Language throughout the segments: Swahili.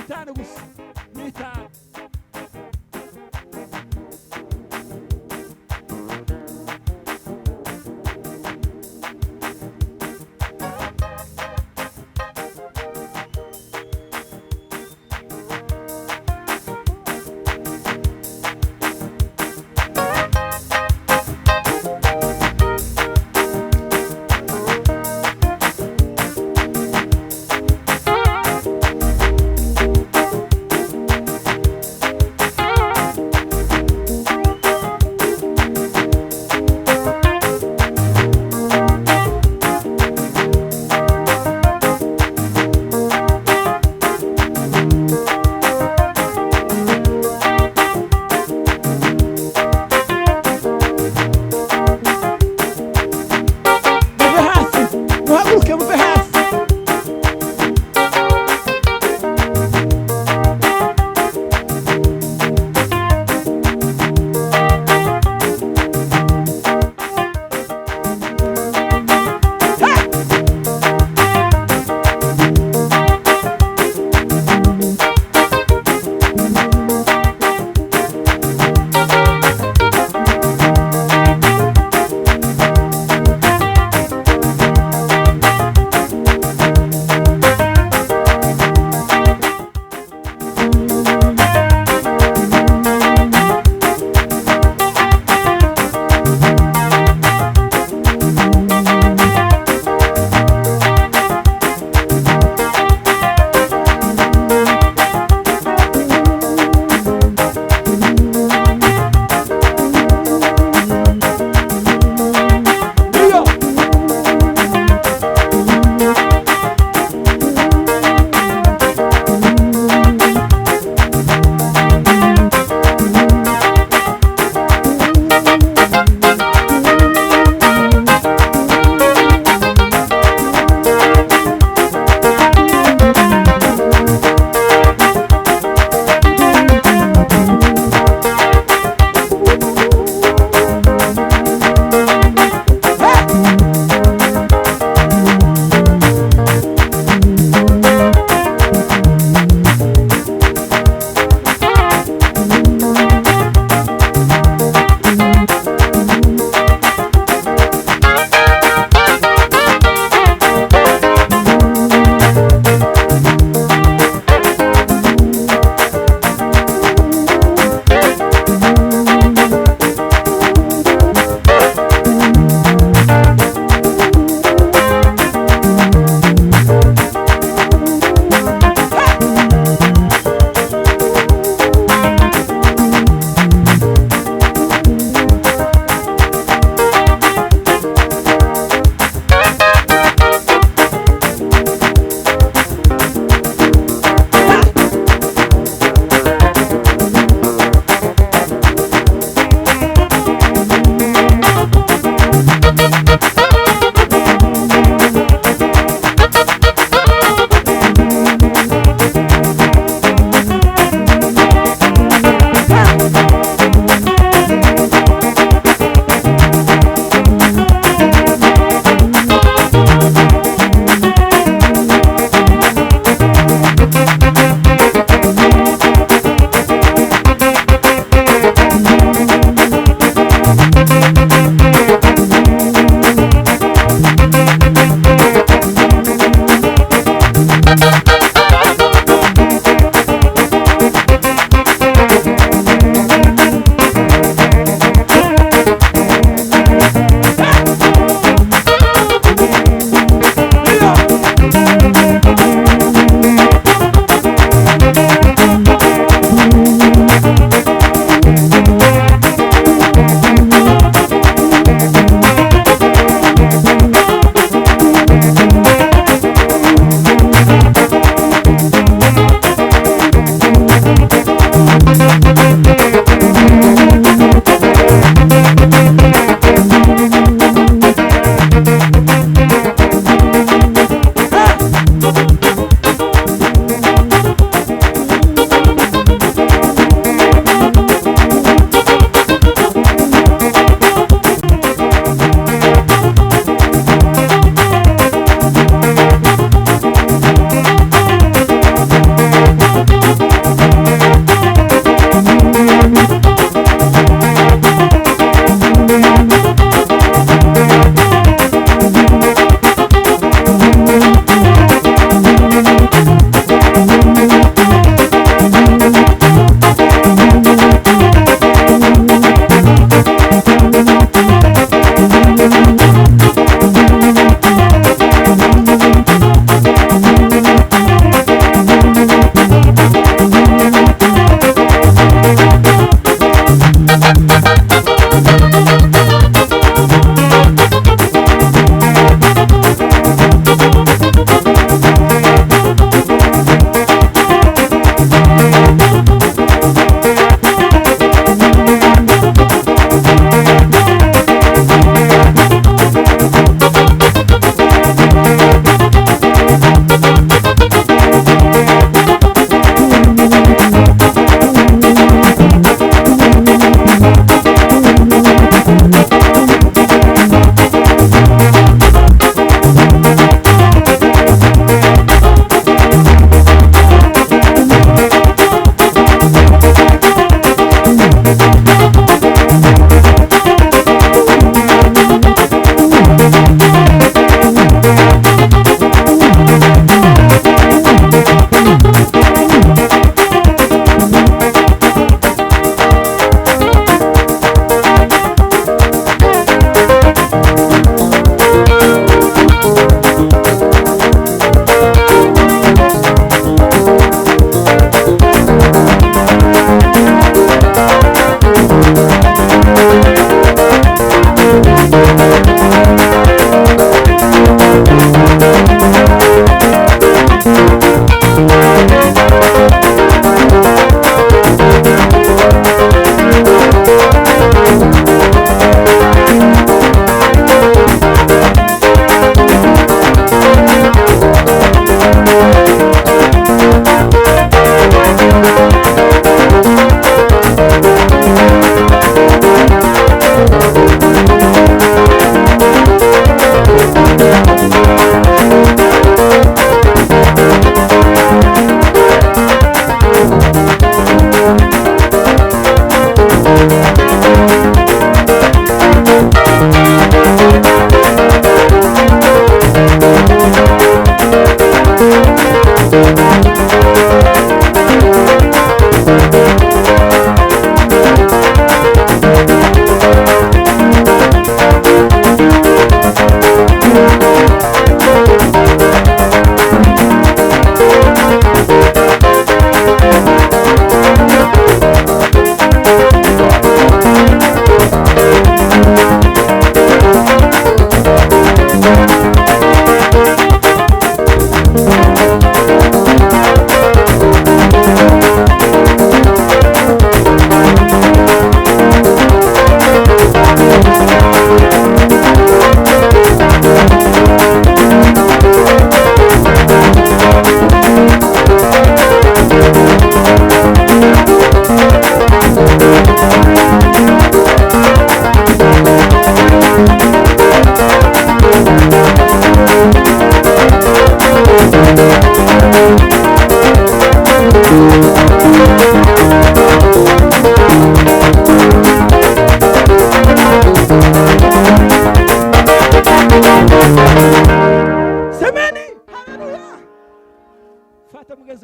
mitano gusa mitano.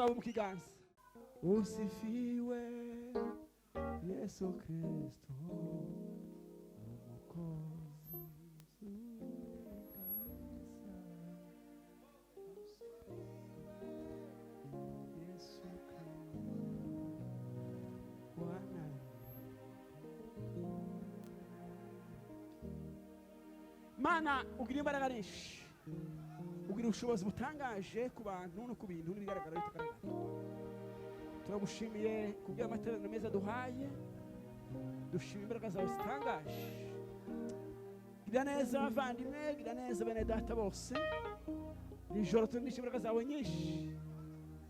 zabo mu kiganza. Usifiwe Yesu Kristo Mana ugira imbaraga nyinshi, ugira ubushobozi butangaje ku bantu no ku bintu n'ibigaragara bitagaragara. Turagushimiye kubwira amateraniro meza duhaye, dushimira imbaraga zawe zitangaje. Gira neza abavandimwe, gira neza bene data bose, nijoro tunisha imbaraga zawe nyinshi,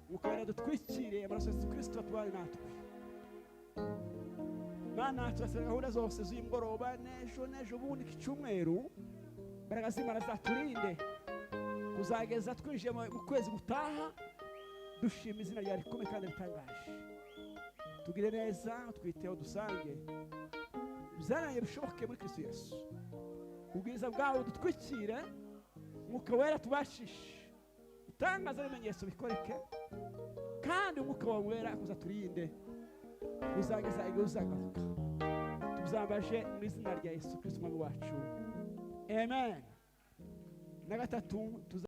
ukabera dutwikire amaraso ya Yesu Kristo atubane natwe. Mana turasaba gahunda zose z'uyu mugoroba n'ejo bundi ku cyumweru, imbaraga z'Imana zaturinde kuzageza twinjiye mu kwezi gutaha dushima izina ryawe rikomeye kandi ritangaje. Tugire neza, twiteho dusange bizaranye bishoboke muri Kristo Yesu. Ubwiza bwawe dutwikire, Mwuka Wera tubashishe, itangaza n'ibimenyetso bikoreke, kandi Umwuka wawe wera kuzaturinde uzageza igihe uzagaruka. Tuzambaje mu izina rya Yesu Kristo umwami wacu, amen. Na gatatu